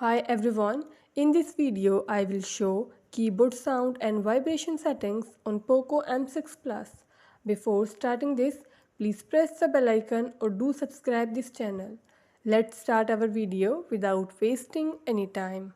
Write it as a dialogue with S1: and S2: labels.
S1: Hi everyone, in this video I will show keyboard sound and vibration settings on POCO M6 Plus. Before starting this, please press the bell icon or do subscribe this channel. Let's start our video without wasting any time.